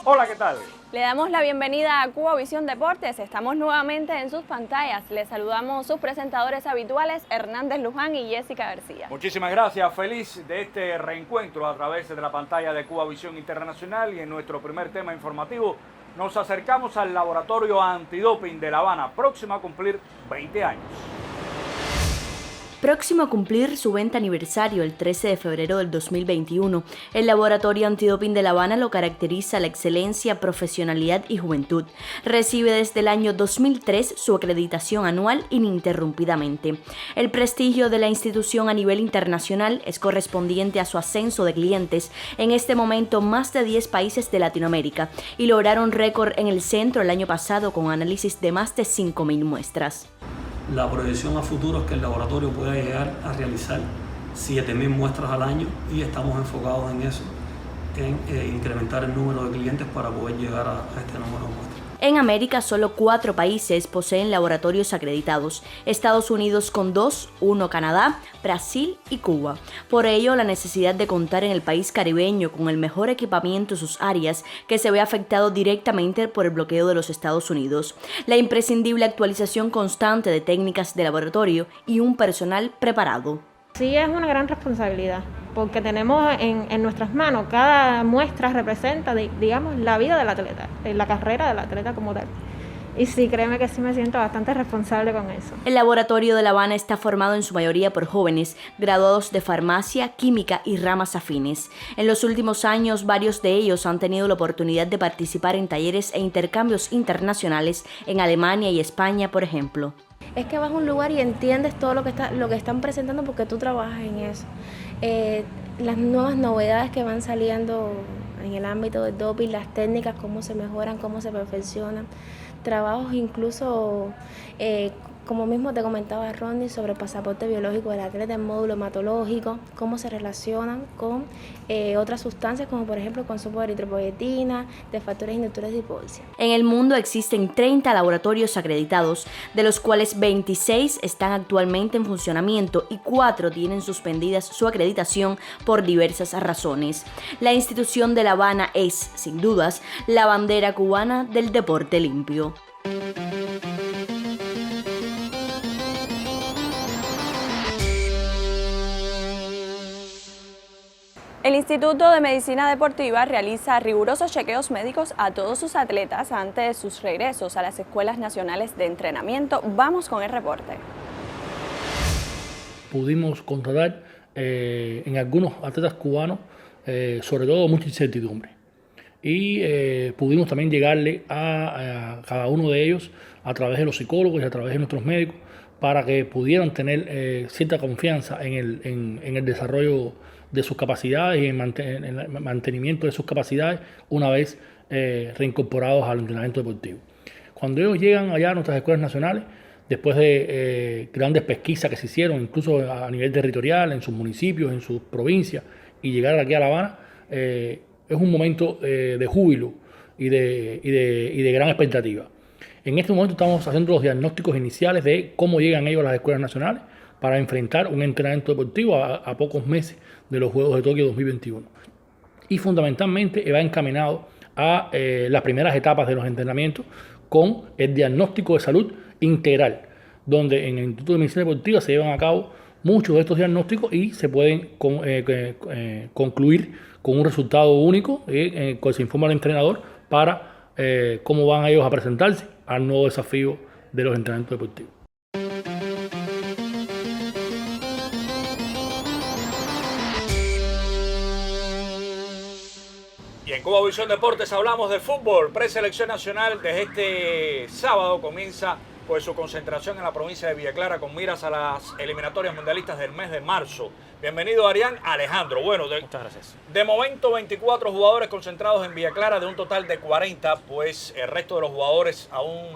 Hola, ¿qué tal? Le damos la bienvenida a Cuba Visión Deportes. Estamos nuevamente en sus pantallas. Les saludamos sus presentadores habituales, Hernández Luján y Jessica García. Muchísimas gracias. Feliz de este reencuentro a través de la pantalla de Cuba Visión Internacional. Y en nuestro primer tema informativo nos acercamos al laboratorio antidoping de La Habana, próximo a cumplir 20 años. Próximo a cumplir su 20 aniversario el 13 de febrero del 2021, el Laboratorio Antidoping de La Habana lo caracteriza la excelencia, profesionalidad y juventud. Recibe desde el año 2003 su acreditación anual ininterrumpidamente. El prestigio de la institución a nivel internacional es correspondiente a su ascenso de clientes, en este momento más de 10 países de Latinoamérica, y lograron récord en el centro el año pasado con análisis de más de 5.000 muestras. La proyección a futuro es que el laboratorio pueda llegar a realizar 7.000 muestras al año y estamos enfocados en eso, en incrementar el número de clientes para poder llegar a este número de muestras. En América, solo 4 países poseen laboratorios acreditados: Estados Unidos con 2, 1 Canadá, Brasil y Cuba. Por ello, la necesidad de contar en el país caribeño con el mejor equipamiento en sus áreas, que se ve afectado directamente por el bloqueo de los Estados Unidos, la imprescindible actualización constante de técnicas de laboratorio y un personal preparado. Sí, es una gran responsabilidad, porque tenemos en nuestras manos, cada muestra representa, digamos, la vida del atleta, la carrera del atleta como tal. Y sí, créeme que sí me siento bastante responsable con eso. El laboratorio de La Habana está formado en su mayoría por jóvenes, graduados de farmacia, química y ramas afines. En los últimos años, varios de ellos han tenido la oportunidad de participar en talleres e intercambios internacionales en Alemania y España, por ejemplo. Es que vas a un lugar y entiendes todo lo que están presentando porque tú trabajas en eso. Las nuevas novedades que van saliendo en el ámbito del doping, las técnicas, cómo se mejoran, cómo se perfeccionan. Trabajos incluso, como mismo te comentaba Ronnie, sobre el pasaporte biológico del atleta, el módulo hematológico, cómo se relacionan con otras sustancias como por ejemplo el consumo de eritropoyetina, de factores inductores de hipoxia. En el mundo existen 30 laboratorios acreditados, de los cuales 26 están actualmente en funcionamiento y 4 tienen suspendidas su acreditación por diversas razones. La institución de La Habana es, sin dudas, la bandera cubana del deporte limpio. El Instituto de Medicina Deportiva realiza rigurosos chequeos médicos a todos sus atletas antes de sus regresos a las escuelas nacionales de entrenamiento. Vamos con el reporte. Pudimos constatar en algunos atletas cubanos, sobre todo, mucha incertidumbre. Y pudimos también llegarle a cada uno de ellos a través de los psicólogos y a través de nuestros médicos para que pudieran tener cierta confianza en el desarrollo de sus capacidades y en el mantenimiento de sus capacidades una vez reincorporados al entrenamiento deportivo. Cuando ellos llegan allá a nuestras escuelas nacionales, después de grandes pesquisas que se hicieron, incluso a nivel territorial, en sus municipios, en sus provincias, y llegar aquí a La Habana, es un momento de júbilo y de gran expectativa. En este momento estamos haciendo los diagnósticos iniciales de cómo llegan ellos a las escuelas nacionales para enfrentar un entrenamiento deportivo a pocos meses de los Juegos de Tokio 2021. Y fundamentalmente va encaminado a las primeras etapas de los entrenamientos con el diagnóstico de salud integral, donde en el Instituto de Medicina Deportiva se llevan a cabo muchos de estos diagnósticos y se pueden concluir con un resultado único que se informa al entrenador para cómo van ellos a presentarse al nuevo desafío de los entrenamientos deportivos. Y en Cuba Visión Deportes hablamos de fútbol. Preselección nacional desde este sábado comienza pues su concentración en la provincia de Villa Clara con miras a las eliminatorias mundialistas del mes de marzo. Bienvenido, Arián Alejandro. Bueno, muchas gracias. De momento 24 jugadores concentrados en Villa Clara de un total de 40, pues el resto de los jugadores aún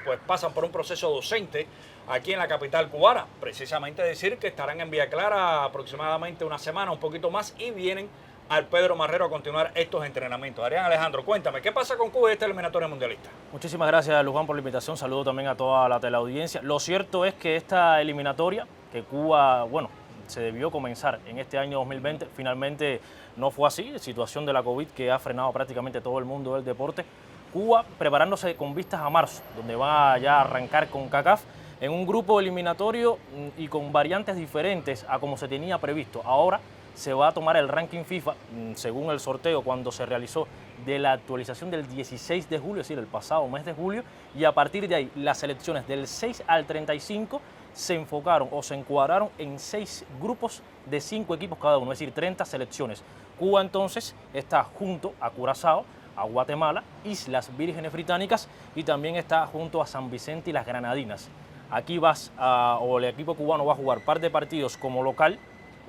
pues pasan por un proceso docente aquí en la capital cubana. Precisamente decir que estarán en Villa Clara aproximadamente una semana, un poquito más, y vienen al Pedro Marrero a continuar estos entrenamientos. Arián Alejandro, cuéntame, ¿qué pasa con Cuba y esta eliminatoria mundialista? Muchísimas gracias, Luján, por la invitación. Saludo también a toda la teleaudiencia. Lo cierto es que esta eliminatoria, que Cuba, bueno, se debió comenzar en este año 2020, finalmente no fue así, situación de la COVID que ha frenado prácticamente todo el mundo del deporte. Cuba preparándose con vistas a marzo, donde va ya a arrancar con CONCACAF en un grupo eliminatorio y con variantes diferentes a como se tenía previsto. Ahora se va a tomar el ranking FIFA, según el sorteo cuando se realizó de la actualización del 16 de julio, es decir, el pasado mes de julio, y a partir de ahí las selecciones del 6 al 35 se enfocaron o se encuadraron en 6 grupos de 5 equipos cada uno, es decir, 30 selecciones. Cuba entonces está junto a Curazao, a Guatemala, Islas Vírgenes Británicas y también está junto a San Vicente y las Granadinas. Aquí o el equipo cubano va a jugar par de partidos como local,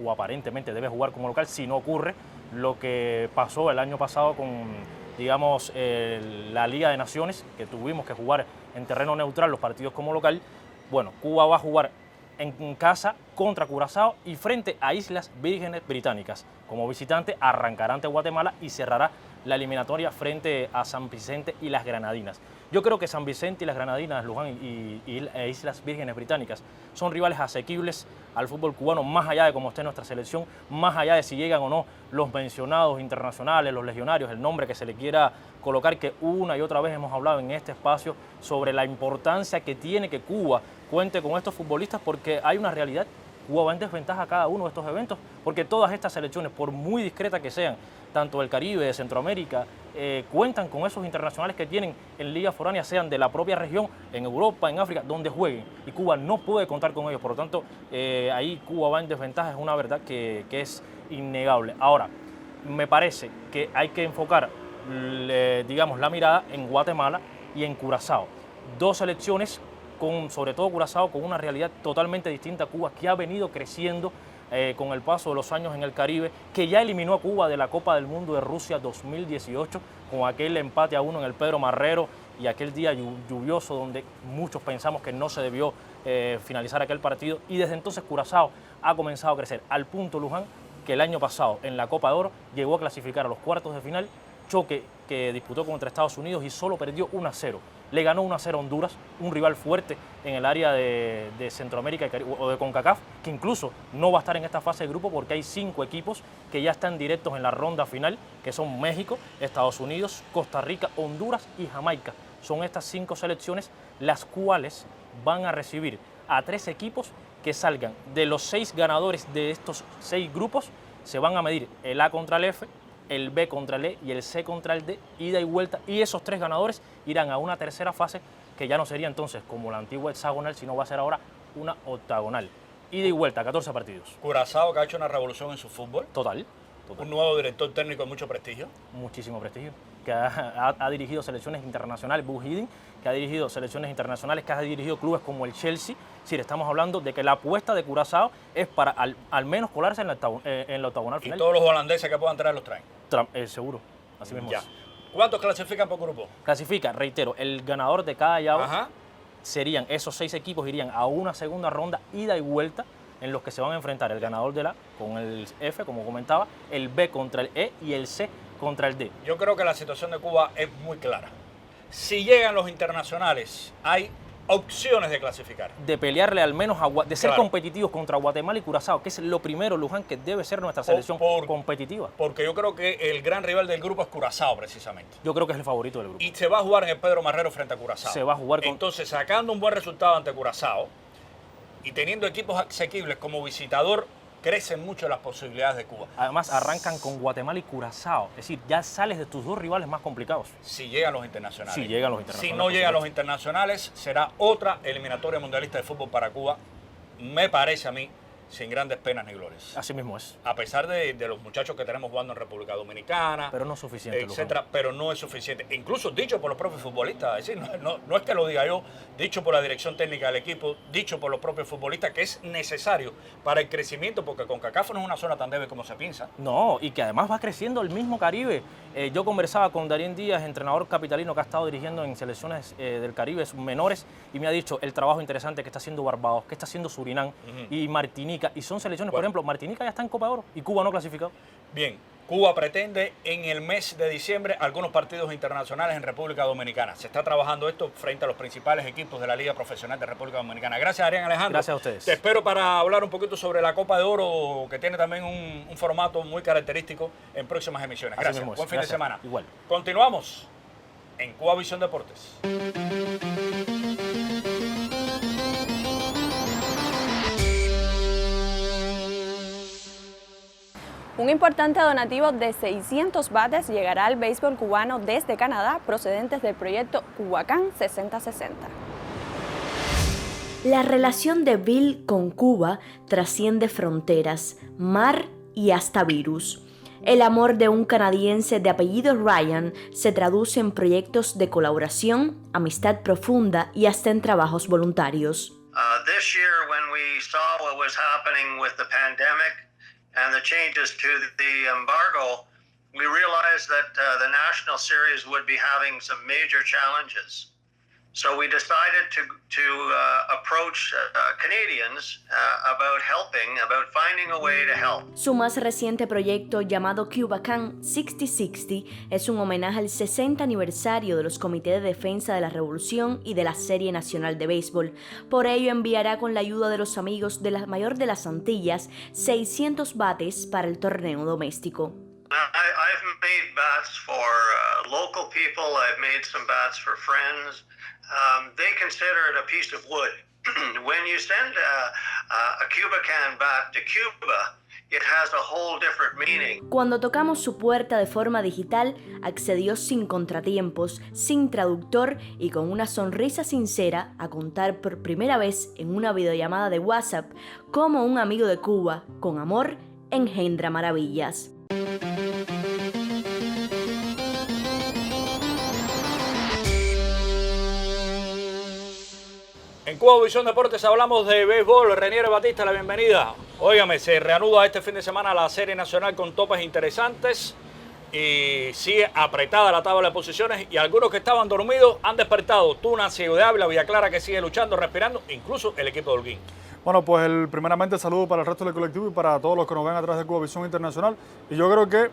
o aparentemente debe jugar como local si no ocurre lo que pasó el año pasado con, digamos, la Liga de Naciones, que tuvimos que jugar en terreno neutral los partidos como local. Bueno, Cuba va a jugar en casa contra Curazao y frente a Islas Vírgenes Británicas. Como visitante arrancará ante Guatemala y cerrará la eliminatoria frente a San Vicente y las Granadinas. Yo creo que San Vicente y las Granadinas, Luján, e Islas Vírgenes Británicas son rivales asequibles al fútbol cubano, más allá de cómo esté nuestra selección, más allá de si llegan o no los mencionados internacionales, los legionarios, el nombre que se le quiera colocar, que una y otra vez hemos hablado en este espacio sobre la importancia que tiene que Cuba cuente con estos futbolistas, porque hay una realidad. Cuba va en desventaja a cada uno de estos eventos, porque todas estas selecciones, por muy discretas que sean, tanto del Caribe, de Centroamérica, cuentan con esos internacionales que tienen en ligas foráneas, sean de la propia región, en Europa, en África, donde jueguen, y Cuba no puede contar con ellos. Por lo tanto, ahí Cuba va en desventaja, es una verdad que es innegable. Ahora, me parece que hay que enfocar, digamos, la mirada en Guatemala y en Curazao. Dos selecciones, sobre todo Curazao, con una realidad totalmente distinta a Cuba, que ha venido creciendo con el paso de los años en el Caribe, que ya eliminó a Cuba de la Copa del Mundo de Rusia 2018 con aquel empate a 1 en el Pedro Marrero y aquel día lluvioso donde muchos pensamos que no se debió finalizar aquel partido, y desde entonces Curazao ha comenzado a crecer al punto, Luján, que el año pasado en la Copa de Oro llegó a clasificar a los cuartos de final, choque que disputó contra Estados Unidos y solo perdió 1-0. Le ganó 1-0 a Honduras, un rival fuerte en el área de Centroamérica o de CONCACAF, que incluso no va a estar en esta fase de grupo porque hay 5 equipos que ya están directos en la ronda final, que son México, Estados Unidos, Costa Rica, Honduras y Jamaica. Son estas 5 selecciones las cuales van a recibir a 3 equipos que salgan de los 6 ganadores de estos 6 grupos. Se van a medir el A contra el F, el B contra el E y el C contra el D, ida y vuelta, y esos 3 ganadores irán a una tercera fase que ya no sería entonces como la antigua hexagonal, sino va a ser ahora una octagonal. Ida y vuelta, 14 partidos. Curazao, que ha hecho una revolución en su fútbol. Total. Un nuevo director técnico de mucho prestigio. Muchísimo prestigio. Que ha dirigido selecciones internacionales, Buzz Hiddink, que ha dirigido selecciones internacionales, que ha dirigido clubes como el Chelsea. Sí, estamos hablando de que la apuesta de Curazao es para al menos colarse en la octagonal final. Y todos los holandeses que puedan traer los traen. Seguro, así mismo. Ya. Es. ¿Cuántos clasifican por grupo? Clasifica, reitero, el ganador de cada llave. Serían esos 6 equipos, irían a una segunda ronda, ida y vuelta, en los que se van a enfrentar el ganador del A con el F, como comentaba, el B contra el E y el C contra el D. Yo creo que la situación de Cuba es muy clara. Si llegan los internacionales, hay opciones de clasificar. De pelearle al menos, de ser competitivos contra Guatemala y Curazao, que es lo primero, Luján, que debe ser nuestra selección competitiva. Porque yo creo que el gran rival del grupo es Curazao, precisamente. Yo creo que es el favorito del grupo. Y se va a jugar en el Pedro Marrero frente a Curazao. Se va a jugar Entonces, sacando un buen resultado ante Curazao y teniendo equipos asequibles como visitador, crecen mucho las posibilidades de Cuba. Además, arrancan con Guatemala y Curazao. Es decir, ya sales de tus 2 rivales más complicados. Si llegan los internacionales. Si llegan los internacionales. Si no llegan los internacionales, será otra eliminatoria mundialista de fútbol para Cuba. Me parece a mí, sin grandes penas ni glorias. Así mismo es. A pesar de los muchachos que tenemos jugando en República Dominicana. Pero no es suficiente, etcétera, pero no es suficiente. Incluso dicho por los propios futbolistas. Es decir, no es que lo diga yo, dicho por la dirección técnica del equipo, dicho por los propios futbolistas, que es necesario para el crecimiento, porque CONCACAF no es una zona tan débil como se piensa. No, y que además va creciendo el mismo Caribe. Yo conversaba con Darien Díaz, entrenador capitalino que ha estado dirigiendo en selecciones del Caribe menores, y me ha dicho el trabajo interesante que está haciendo Barbados, que está haciendo Surinam y Martinica, y son selecciones, por ejemplo, Martinica ya está en Copa de Oro y Cuba no clasificado. Bien, Cuba pretende en el mes de diciembre algunos partidos internacionales en República Dominicana. Se está trabajando esto frente a los principales equipos de la Liga Profesional de República Dominicana. Gracias, Arián Alejandro. Gracias a ustedes. Te espero para hablar un poquito sobre la Copa de Oro, que tiene también un formato muy característico en próximas emisiones. Gracias. Buen fin de semana. Igual. Continuamos en Cuba Visión Deportes. Un importante donativo de 600 bates llegará al béisbol cubano desde Canadá, procedentes del proyecto Cubacán 6060. La relación de Bill con Cuba trasciende fronteras, mar y hasta virus. El amor de un canadiense de apellido Ryan se traduce en proyectos de colaboración, amistad profunda y hasta en trabajos voluntarios. This year, when we saw what was happening with the pandemic and the changes to the embargo, we realized that the National Series would be having some major challenges. So we decided to approach Canadians about helping, about finding a way to help. Su más reciente proyecto, llamado Cubacán 6060, es un homenaje al 60 aniversario de los Comités de Defensa de la Revolución y de la Serie Nacional de Béisbol. Por ello, enviará con la ayuda de los amigos de la Mayor de las Antillas 600 bates para el torneo doméstico. I've made bats for local people. I've made some bats for friends. They consider it a piece of wood. When you send a Cubacán bat to Cuba, it has a whole different meaning. Cuando tocamos su puerta de forma digital, accedió sin contratiempos, sin traductor y con una sonrisa sincera a contar por primera vez en una videollamada de WhatsApp cómo un amigo de Cuba, con amor, engendra maravillas. En Cuba Visión Deportes hablamos de béisbol. Renier Batista, la bienvenida. Óigame, se reanuda este fin de semana la Serie Nacional con topes interesantes y sigue apretada la tabla de posiciones y algunos que estaban dormidos han despertado. Tuna, Ciego de Ávila, Villa Clara que sigue luchando, respirando, incluso el equipo de Holguín. Bueno, pues primeramente saludo para el resto del colectivo y para todos los que nos ven a través de Cuba Visión Internacional. Y yo creo que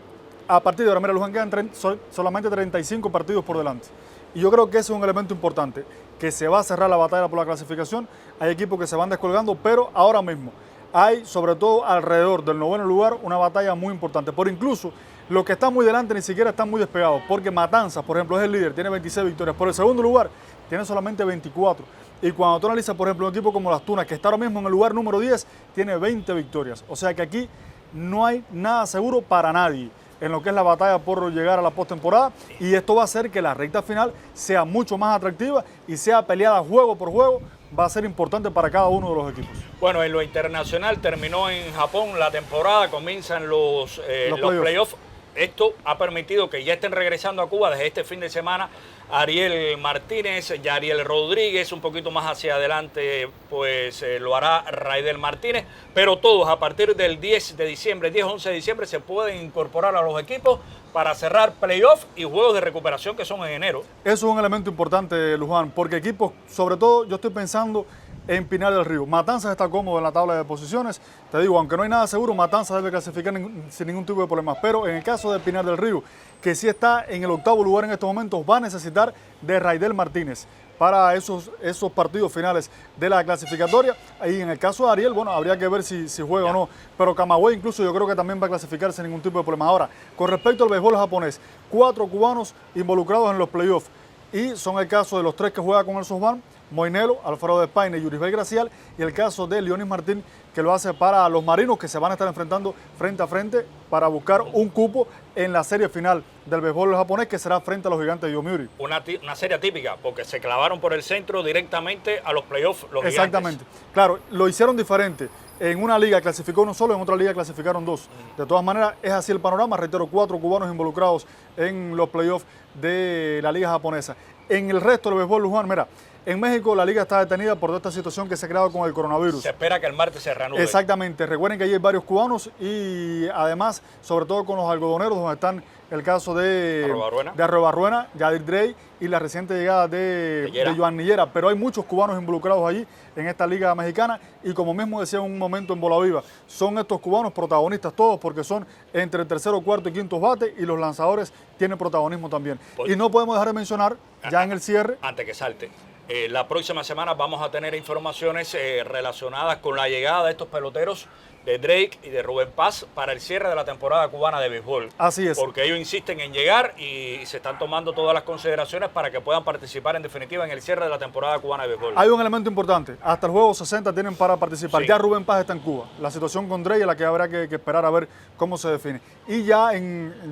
a partir de ahora, mira, Luján, quedan solamente 35 partidos por delante. Y yo creo que ese es un elemento importante, que se va a cerrar la batalla por la clasificación. Hay equipos que se van descolgando, pero ahora mismo hay, sobre todo alrededor del 9º lugar, una batalla muy importante. Por incluso los que están muy delante ni siquiera están muy despegados, porque Matanzas, por ejemplo, es el líder, tiene 26 victorias. Por el segundo lugar, tiene solamente 24. Y cuando tú analizas, por ejemplo, un equipo como las Tunas, que está ahora mismo en el lugar número 10, tiene 20 victorias. O sea que aquí no hay nada seguro para nadie en lo que es la batalla por llegar a la postemporada, y esto va a hacer que la recta final sea mucho más atractiva y sea peleada juego por juego. Va a ser importante para cada uno de los equipos. Bueno, en lo internacional terminó en Japón la temporada, comienzan los playoffs. Esto ha permitido que ya estén regresando a Cuba desde este fin de semana Ariel Martínez, Yariel Rodríguez, un poquito más hacia adelante pues lo hará Raidel Martínez, pero todos a partir del 10 de diciembre, 10-11 de diciembre se pueden incorporar a los equipos para cerrar playoff y juegos de recuperación que son en enero. Eso es un elemento importante, Luján, porque equipos, sobre todo yo estoy pensando en Pinar del Río. Matanzas está cómodo en la tabla de posiciones. Te digo, aunque no hay nada seguro, Matanzas debe clasificar sin ningún tipo de problemas. Pero en el caso de Pinar del Río, que sí está en el 8º lugar en estos momentos, va a necesitar de Raidel Martínez para esos partidos finales de la clasificatoria. Y en el caso de Ariel, bueno, habría que ver si juega o no. Pero Camagüey incluso yo creo que también va a clasificar sin ningún tipo de problema. Ahora, con respecto al béisbol japonés, 4 cubanos involucrados en los playoffs. Y son el caso de los 3 que juega con el SoftBank, Moinelo, Alfredo de Paine y Yuribel Gracial, y el caso de Leonis Martín, que lo hace para los marinos, que se van a estar enfrentando frente a frente para buscar un cupo en la serie final del béisbol japonés, que será frente a los gigantes de Yomiuri. Una serie atípica, porque se clavaron por el centro directamente a los playoffs los Exactamente. gigantes. Claro, lo hicieron diferente. En una liga clasificó uno solo, en otra liga clasificaron 2. De todas maneras, es así el panorama. Reitero, 4 cubanos involucrados en los playoffs de la liga japonesa. En el resto del béisbol, Luján, mira, en México la liga está detenida por toda esta situación que se ha creado con el coronavirus. Se espera que el martes se reanude. Exactamente. Recuerden que allí hay varios cubanos y además, sobre todo con los algodoneros, donde están el caso de Arrobarruena. Arrobarruena, Yadir Drey y la reciente llegada de Joan Nillera. Pero hay muchos cubanos involucrados allí en esta liga mexicana y como mismo decía en un momento en Bola Viva, son estos cubanos protagonistas todos porque son entre el tercero, cuarto y quinto bate y los lanzadores tienen protagonismo también. Y no podemos dejar de mencionar, ya en el cierre... Antes que salte, la próxima semana vamos a tener informaciones relacionadas con la llegada de estos peloteros de Drake y de Rubén Paz para el cierre de la temporada cubana de béisbol. Así es. Porque ellos insisten en llegar y se están tomando todas las consideraciones para que puedan participar en definitiva en el cierre de la temporada cubana de béisbol. Hay un elemento importante. Hasta el juego 60 tienen para participar. Sí. Ya Rubén Paz está en Cuba. La situación con Drake es la que habrá que esperar a ver cómo se define. Y ya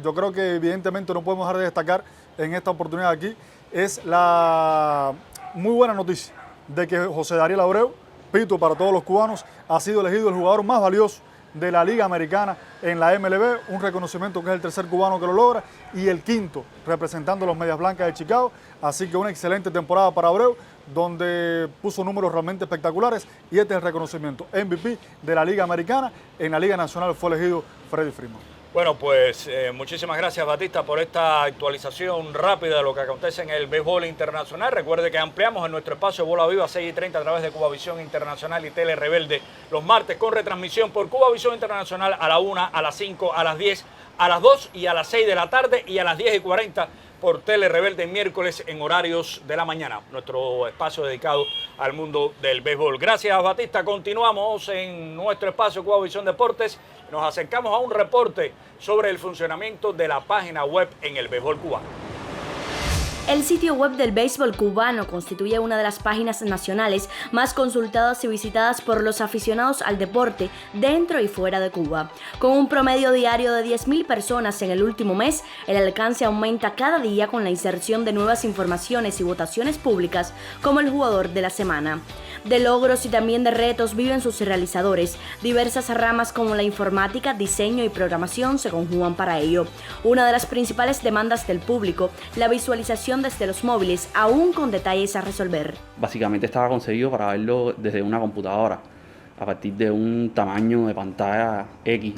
yo creo que evidentemente no podemos dejar de destacar en esta oportunidad aquí es la muy buena noticia de que José Dariel Abreu, pito para todos los cubanos, ha sido elegido el jugador más valioso de la Liga Americana en la MLB, un reconocimiento que es el tercer cubano que lo logra y el quinto representando a los Medias Blancas de Chicago, así que una excelente temporada para Abreu, donde puso números realmente espectaculares y este es el reconocimiento MVP de la Liga Americana. En la Liga Nacional fue elegido Freddie Freeman. Bueno, pues muchísimas gracias, Batista, por esta actualización rápida de lo que acontece en el béisbol internacional. Recuerde que ampliamos en nuestro espacio Bola Viva 6:30 a través de Cubavisión Internacional y Tele Rebelde los martes con retransmisión por Cubavisión Internacional a la 1, a las 5, a las 10, a las 2 y a las 6 de la tarde y a las 10:40 por Tele Rebelde miércoles en horarios de la mañana. Nuestro espacio dedicado al mundo del béisbol. Gracias, Batista. Continuamos en nuestro espacio Cubavisión Deportes. Nos acercamos a un reporte sobre el funcionamiento de la página web en el béisbol cubano. El sitio web del béisbol cubano constituye una de las páginas nacionales más consultadas y visitadas por los aficionados al deporte dentro y fuera de Cuba. Con un promedio diario de 10.000 personas en el último mes, el alcance aumenta cada día con la inserción de nuevas informaciones y votaciones públicas como el jugador de la semana. De logros y también de retos viven sus realizadores. Diversas ramas como la informática, diseño y programación se conjugan para ello. Una de las principales demandas del público, la visualización desde los móviles, aún con detalles a resolver. Básicamente estaba concebido para verlo desde una computadora, a partir de un tamaño de pantalla X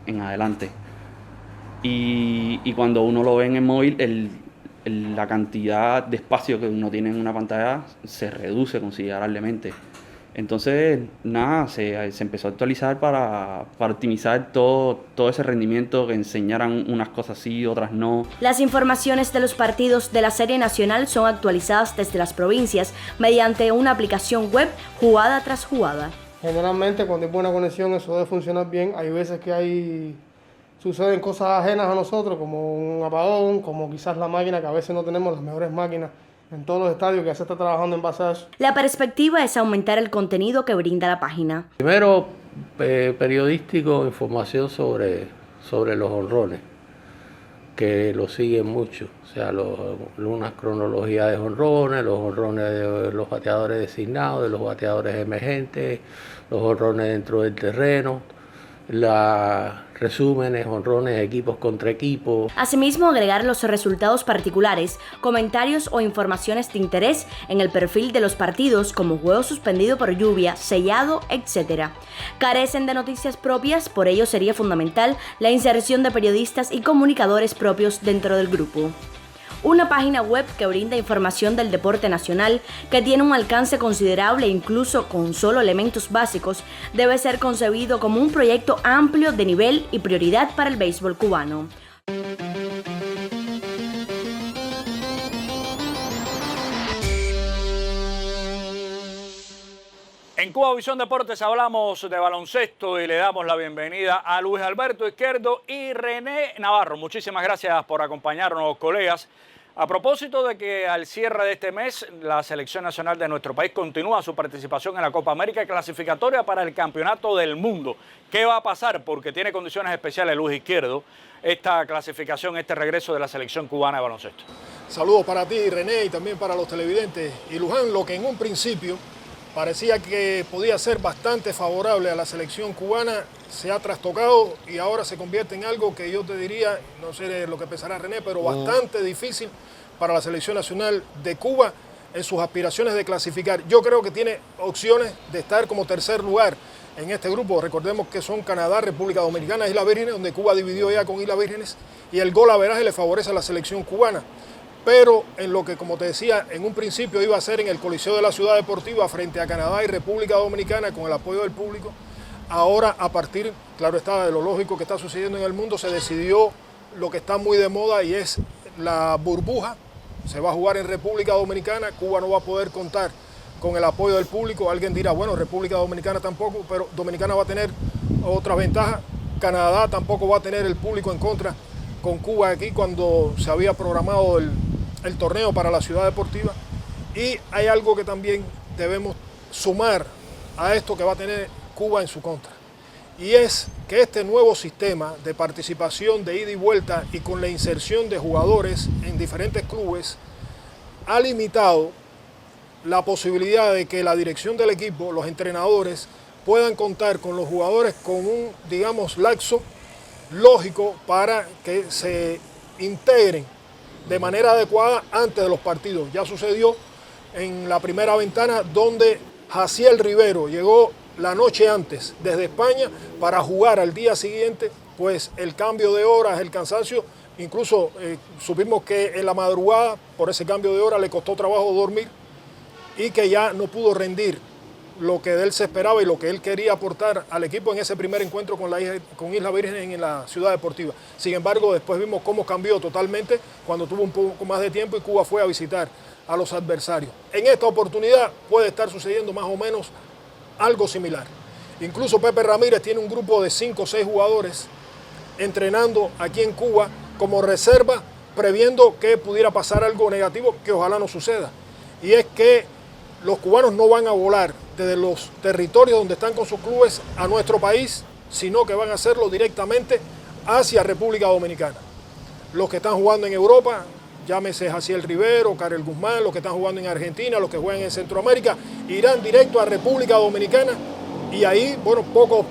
en adelante. Y cuando uno lo ve en el móvil, la cantidad de espacio que uno tiene en una pantalla se reduce considerablemente. Entonces, nada, se empezó a actualizar para optimizar todo ese rendimiento, que enseñaran unas cosas sí, otras no. Las informaciones de los partidos de la Serie Nacional son actualizadas desde las provincias mediante una aplicación web jugada tras jugada. Generalmente, cuando hay buena conexión, eso debe funcionar bien. Hay veces que suceden cosas ajenas a nosotros, como un apagón, como quizás la máquina, que a veces no tenemos las mejores máquinas en todos los estadios, que ya se está trabajando en base a eso. La perspectiva es aumentar el contenido que brinda la página. Primero, periodístico, información sobre los jonrones, que lo siguen mucho. O sea, una cronología de jonrones, los jonrones de los bateadores designados, de los bateadores emergentes, los jonrones dentro del terreno, resúmenes, jonrones, equipos contra equipos. Asimismo, agregar los resultados particulares, comentarios o informaciones de interés en el perfil de los partidos, como juego suspendido por lluvia, sellado, etc. Carecen de noticias propias, por ello sería fundamental la inserción de periodistas y comunicadores propios dentro del grupo. Una página web que brinda información del deporte nacional, que tiene un alcance considerable incluso con solo elementos básicos, debe ser concebido como un proyecto amplio de nivel y prioridad para el béisbol cubano. En Cubavisión Deportes hablamos de baloncesto y le damos la bienvenida a Luis Alberto Izquierdo y René Navarro. Muchísimas gracias por acompañarnos, colegas. A propósito de que al cierre de este mes la selección nacional de nuestro país continúa su participación en la Copa América clasificatoria para el Campeonato del Mundo. ¿Qué va a pasar? Porque tiene condiciones especiales Luis Izquierdo esta clasificación, este regreso de la selección cubana de baloncesto. Saludos para ti, René, y también para los televidentes. Y Luján, lo que en un principio parecía que podía ser bastante favorable a la selección cubana, se ha trastocado y ahora se convierte en algo que yo te diría, no sé lo que pensará René, pero bastante difícil para la selección nacional de Cuba en sus aspiraciones de clasificar. Yo creo que tiene opciones de estar como tercer lugar en este grupo. Recordemos que son Canadá, República Dominicana, Islas Vírgenes, donde Cuba dividió ya con Islas Vírgenes, y el gol averaje le favorece a la selección cubana. Pero en lo que, como te decía, en un principio iba a ser en el Coliseo de la Ciudad Deportiva frente a Canadá y República Dominicana con el apoyo del público, ahora a partir, claro está, de lo lógico que está sucediendo en el mundo, se decidió lo que está muy de moda y es la burbuja. Se va a jugar en República Dominicana, Cuba no va a poder contar con el apoyo del público. Alguien dirá, bueno, República Dominicana tampoco, pero Dominicana va a tener otra ventaja. Canadá tampoco va a tener el público en contra con Cuba aquí cuando se había programado el torneo para la Ciudad Deportiva. Y hay algo que también debemos sumar a esto que va a tener Cuba en su contra. Y es que este nuevo sistema de participación de ida y vuelta y con la inserción de jugadores en diferentes clubes ha limitado la posibilidad de que la dirección del equipo, los entrenadores, puedan contar con los jugadores con un, digamos, lapso lógico para que se integren de manera adecuada antes de los partidos. Ya sucedió en la primera ventana donde Jaciel Rivero llegó la noche antes desde España para jugar al día siguiente, pues el cambio de horas, el cansancio, incluso supimos que en la madrugada por ese cambio de hora le costó trabajo dormir y que ya no pudo rendir lo que de él se esperaba y lo que él quería aportar al equipo en ese primer encuentro con Islas Vírgenes en la Ciudad Deportiva. Sin embargo, después vimos cómo cambió totalmente cuando tuvo un poco más de tiempo y Cuba fue a visitar a los adversarios. En esta oportunidad puede estar sucediendo más o menos algo similar. Incluso Pepe Ramírez tiene un grupo de 5 o 6 jugadores entrenando aquí en Cuba como reserva, previendo que pudiera pasar algo negativo que ojalá no suceda. Y es que los cubanos no van a volar desde los territorios donde están con sus clubes a nuestro país, sino que van a hacerlo directamente hacia República Dominicana. Los que están jugando en Europa, llámese Jaciel Rivero, Karel Guzmán, los que están jugando en Argentina, los que juegan en Centroamérica, irán directo a República Dominicana y ahí, bueno, poco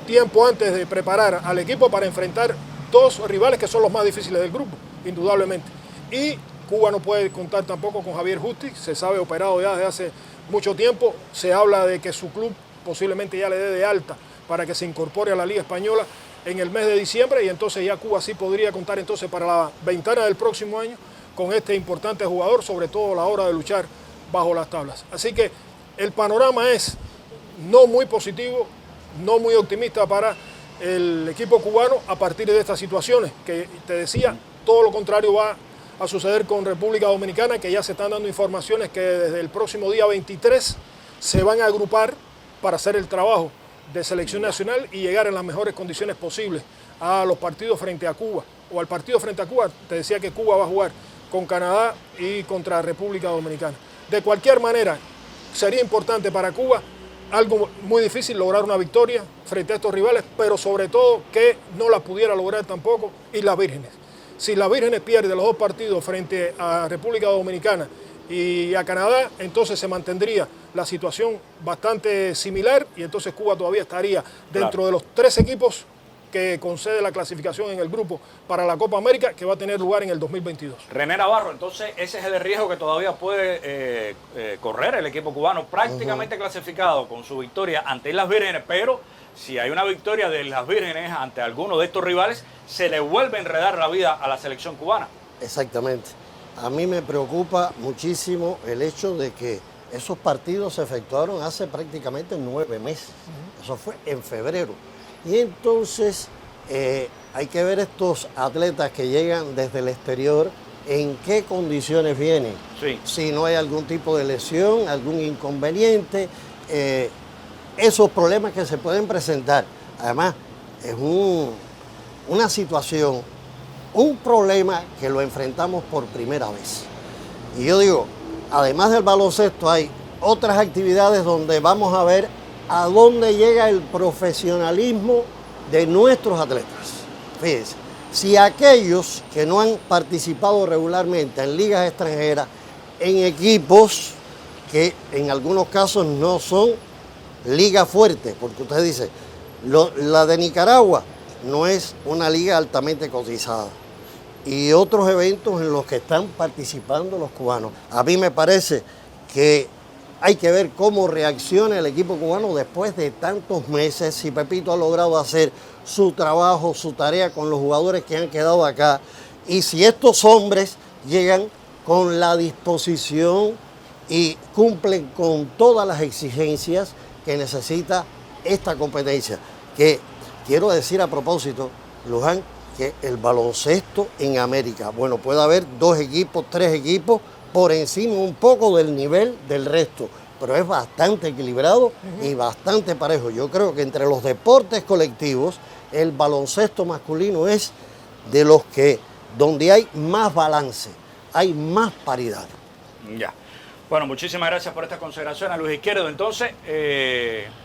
tiempo antes de preparar al equipo para enfrentar 2 rivales que son los más difíciles del grupo, indudablemente. Y Cuba no puede contar tampoco con Javier Justi, se sabe operado ya desde hace mucho tiempo, se habla de que su club posiblemente ya le dé de alta para que se incorpore a la Liga Española en el mes de diciembre y entonces ya Cuba sí podría contar entonces para la ventana del próximo año con este importante jugador, sobre todo a la hora de luchar bajo las tablas. Así que el panorama es no muy positivo, no muy optimista para el equipo cubano a partir de estas situaciones, que te decía, todo lo contrario va a suceder con República Dominicana, que ya se están dando informaciones que desde el próximo día 23 se van a agrupar para hacer el trabajo de selección nacional y llegar en las mejores condiciones posibles a los partidos frente a Cuba, o al partido frente a Cuba. Te decía que Cuba va a jugar con Canadá y contra República Dominicana. De cualquier manera, sería importante para Cuba, algo muy difícil, lograr una victoria frente a estos rivales, pero sobre todo que no la pudiera lograr tampoco Islas Vírgenes. Si las Vírgenes pierde los 2 partidos frente a República Dominicana y a Canadá, entonces se mantendría la situación bastante similar y entonces Cuba todavía estaría dentro de los 3 equipos que concede la clasificación en el grupo para la Copa América, que va a tener lugar en el 2022. René Navarro, entonces ese es el riesgo que todavía puede correr el equipo cubano, prácticamente clasificado con su victoria ante Islas Vírgenes, pero si hay una victoria de Islas Vírgenes ante alguno de estos rivales, se le vuelve a enredar la vida a la selección cubana. Exactamente. A mí me preocupa muchísimo el hecho de que esos partidos se efectuaron hace prácticamente 9 meses. Eso fue en febrero. Y entonces hay que ver estos atletas que llegan desde el exterior, en qué condiciones vienen. Sí. Si no hay algún tipo de lesión, algún inconveniente, esos problemas que se pueden presentar. Además, es una situación, un problema que lo enfrentamos por primera vez. Y yo digo, además del baloncesto, hay otras actividades donde vamos a ver a dónde llega el profesionalismo de nuestros atletas. Fíjense, si aquellos que no han participado regularmente en ligas extranjeras, en equipos que en algunos casos no son ligas fuertes, porque usted dice, la de Nicaragua no es una liga altamente cotizada, y otros eventos en los que están participando los cubanos. A mí me parece que Hay que ver cómo reacciona el equipo cubano después de tantos meses, si Pepito ha logrado hacer su trabajo, su tarea con los jugadores que han quedado acá, y si estos hombres llegan con la disposición y cumplen con todas las exigencias que necesita esta competencia. Que quiero decir a propósito, Luján, que el baloncesto en América, bueno, puede haber 2 equipos, 3 equipos por encima un poco del nivel del resto, pero es bastante equilibrado y bastante parejo. Yo creo que entre los deportes colectivos, el baloncesto masculino es de los que, donde hay más balance, hay más paridad. Ya. Bueno, muchísimas gracias por esta consideración a Luis Izquierdo. Entonces,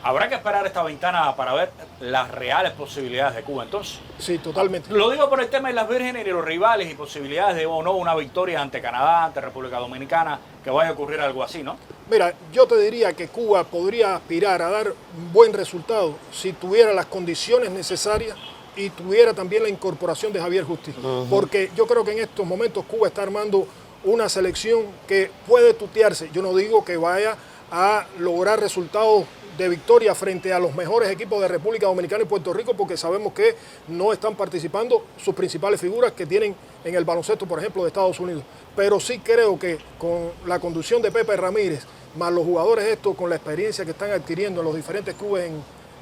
habrá que esperar esta ventana para ver las reales posibilidades de Cuba, entonces. Sí, totalmente. Lo digo por el tema de las vírgenes y los rivales y posibilidades de o no una victoria ante Canadá, ante República Dominicana, que vaya a ocurrir algo así, ¿no? Mira, yo te diría que Cuba podría aspirar a dar un buen resultado si tuviera las condiciones necesarias y tuviera también la incorporación de Javier Justi. Porque yo creo que en estos momentos Cuba está armando una selección que puede tutearse. Yo no digo que vaya a lograr resultados de victoria frente a los mejores equipos de República Dominicana y Puerto Rico, porque sabemos que no están participando sus principales figuras que tienen en el baloncesto, por ejemplo, de Estados Unidos. Pero sí creo que con la conducción de Pepe Ramírez, más los jugadores estos con la experiencia que están adquiriendo en los diferentes clubes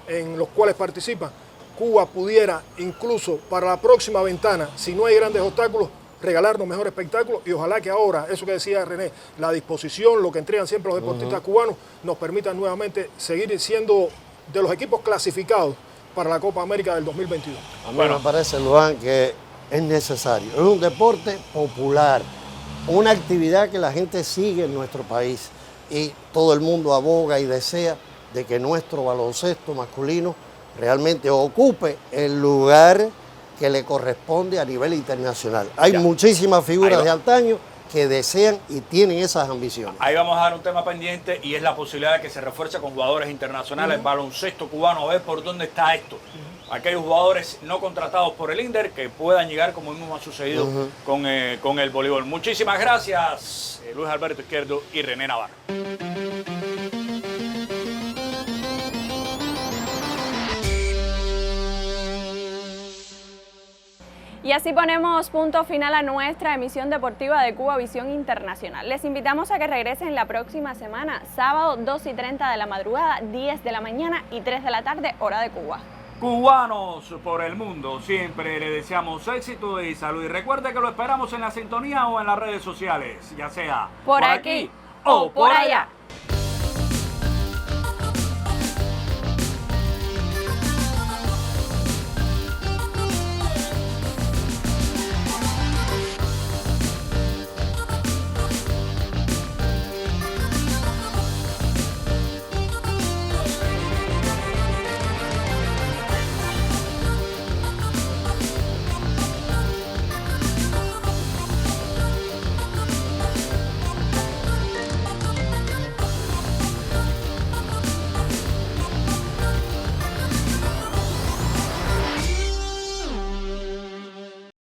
en los cuales participan, Cuba pudiera incluso para la próxima ventana, si no hay grandes obstáculos, regalarnos mejor espectáculo, y ojalá que ahora, eso que decía René, la disposición, lo que entregan siempre los deportistas cubanos, nos permita nuevamente seguir siendo de los equipos clasificados para la Copa América del 2022. A mí me parece, Luan, que es necesario. Es un deporte popular, una actividad que la gente sigue en nuestro país y todo el mundo aboga y desea de que nuestro baloncesto masculino realmente ocupe el lugar que le corresponde a nivel internacional. Hay muchísimas figuras de antaño que desean y tienen esas ambiciones. Ahí vamos a dar un tema pendiente y es la posibilidad de que se refuerce con jugadores internacionales, el baloncesto cubano, a ver por dónde está esto. Aquellos jugadores no contratados por el INDER que puedan llegar como mismo ha sucedido con el voleibol. Muchísimas gracias, Luis Alberto Izquierdo y René Navarro. Y así ponemos punto final a nuestra emisión deportiva de Cuba Visión Internacional. Les invitamos a que regresen la próxima semana, sábado 2:30 de la madrugada, 10 de la mañana y 3 de la tarde, hora de Cuba. Cubanos por el mundo, siempre le deseamos éxito y salud. Y recuerde que lo esperamos en la sintonía o en las redes sociales, ya sea por aquí o por allá.